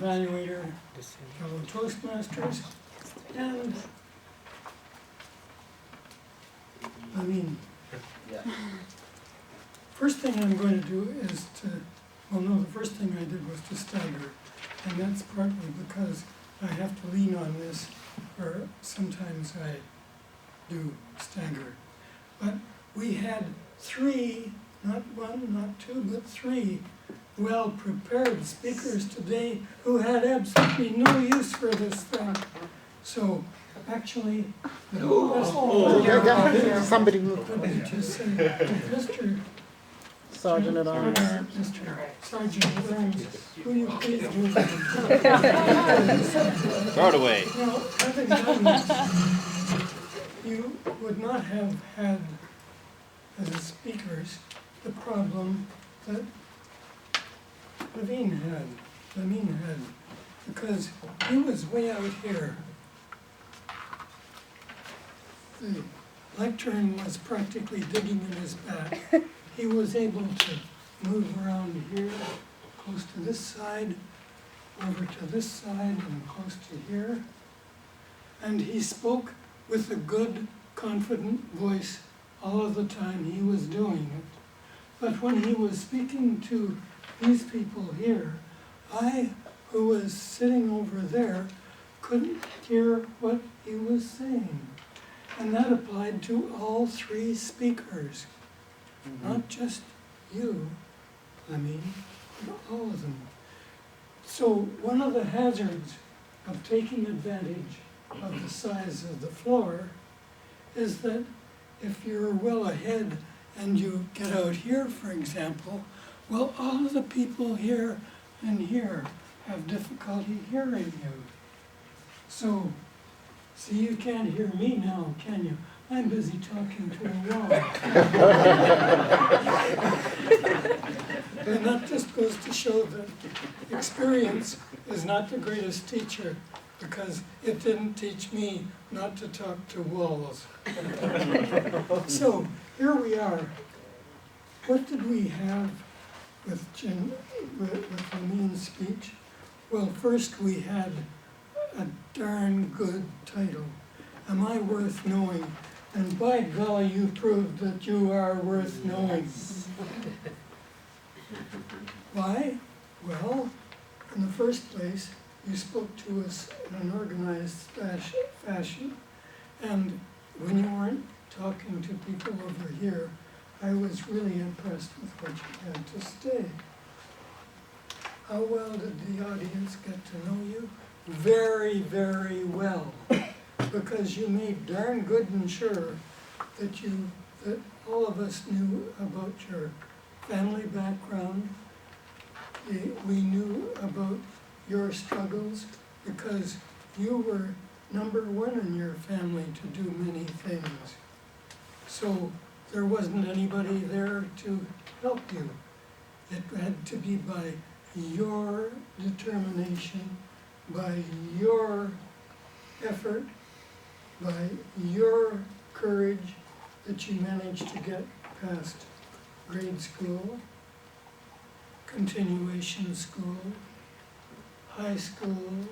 evaluator, fellow Toastmasters, and I mean, first thing I'm going to do is the first thing I did was to stagger, and that's partly because I have to lean on this, or sometimes I do stagger. But we had three, not one, not two, but three well-prepared speakers today who had absolutely no use for this thing. So, actually, somebody moved. Let me just say, Mr. Sergeant at Arms. Mr. Sergeant at Arms, will you please do Throw it away. Now, having done this, you would not have had, as speakers, the problem that Lamine had, because he was way out here. The lectern was practically digging in his back. He was able to move around here, close to this side, over to this side, and close to here. And he spoke with a good, confident voice all of the time he was doing it. But when he was speaking to these people here, I, who was sitting over there, couldn't hear what he was saying. And that applied to all three speakers. Not just you, but all of them. So one of the hazards of taking advantage of the size of the floor is that if you're well ahead and you get out here, for example, well, all of the people here and here have difficulty hearing you. So, see, you can't hear me now, can you? I'm busy talking to a wall. And that just goes to show that experience is not the greatest teacher, because it didn't teach me not to talk to walls. So, here we are. What did we have with Lamine's speech? Well, first we had a darn good title. Am I worth knowing? And by golly, you proved that you are worth knowing. Why? Well, in the first place, you spoke to us in an organized fashion, and when you weren't talking to people over here, I was really impressed with what you had to say. How well did the audience get to know you? Very, very well. Because you made darn good and sure that all of us knew about your family background. We knew about your struggles because you were number one in your family to do many things. So there wasn't anybody there to help you. It had to be by your determination, by your effort, by your courage that you managed to get past grade school, continuation school, high school,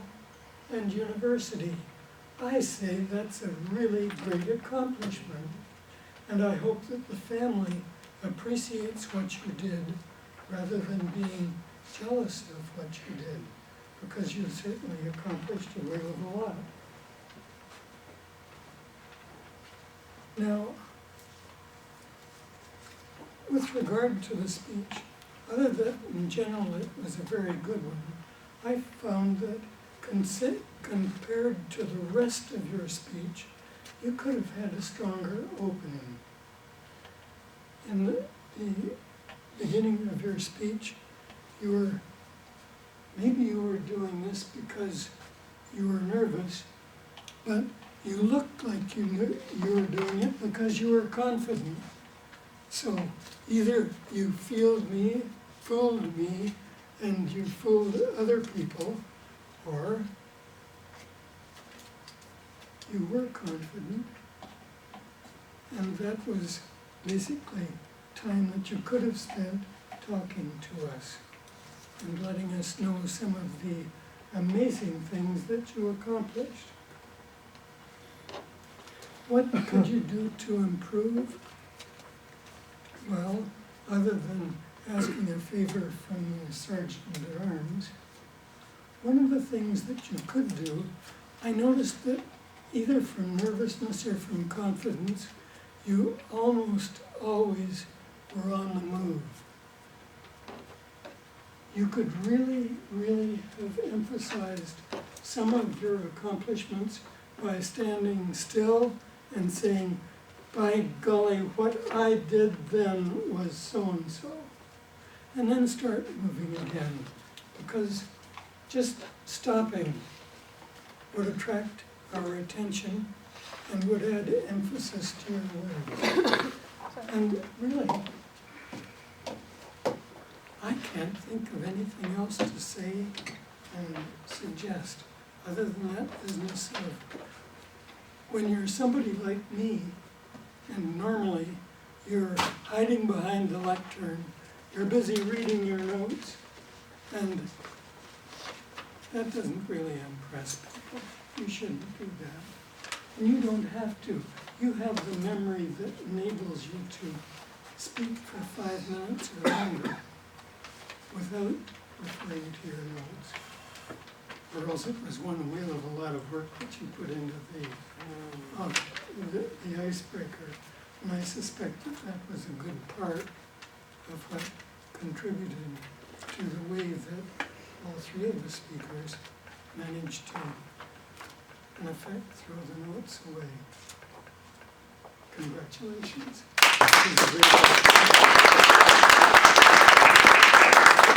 and university. I say that's a really great accomplishment, and I hope that the family appreciates what you did rather than being jealous of what you did, because you certainly accomplished a whale of a lot. Now, with regard to the speech, other than in general it was a very good one, I found that compared to the rest of your speech, you could have had a stronger opening. In the beginning of your speech, maybe you were doing this because you were nervous, but you looked like you were doing it because you were confident. So either you fooled me, and you fooled other people, or you were confident, and that was basically time that you could have spent talking to us and letting us know some of the amazing things that you accomplished. What could you do to improve? Well, other than asking a favor from the Sergeant at Arms, one of the things that you could do, I noticed that either from nervousness or from confidence, you almost always were on the move. You could really, really have emphasized some of your accomplishments by standing still and saying, by golly, what I did then was so-and-so. And then start moving again, because just stopping would attract our attention and would add emphasis to your words. And really, I can't think of anything else to say and suggest other than that business of when you're somebody like me, and normally you're hiding behind the lectern, you're busy reading your notes, and that doesn't really impress people. You shouldn't do that. And you don't have to. You have the memory that enables you to speak for 5 minutes or longer without referring to your notes. Or else it was one wheel of a lot of work that you put into the icebreaker. And I suspect that that was a good part of what contributed to the way that all 3 of the speakers managed to, in effect, throw the notes away. Congratulations.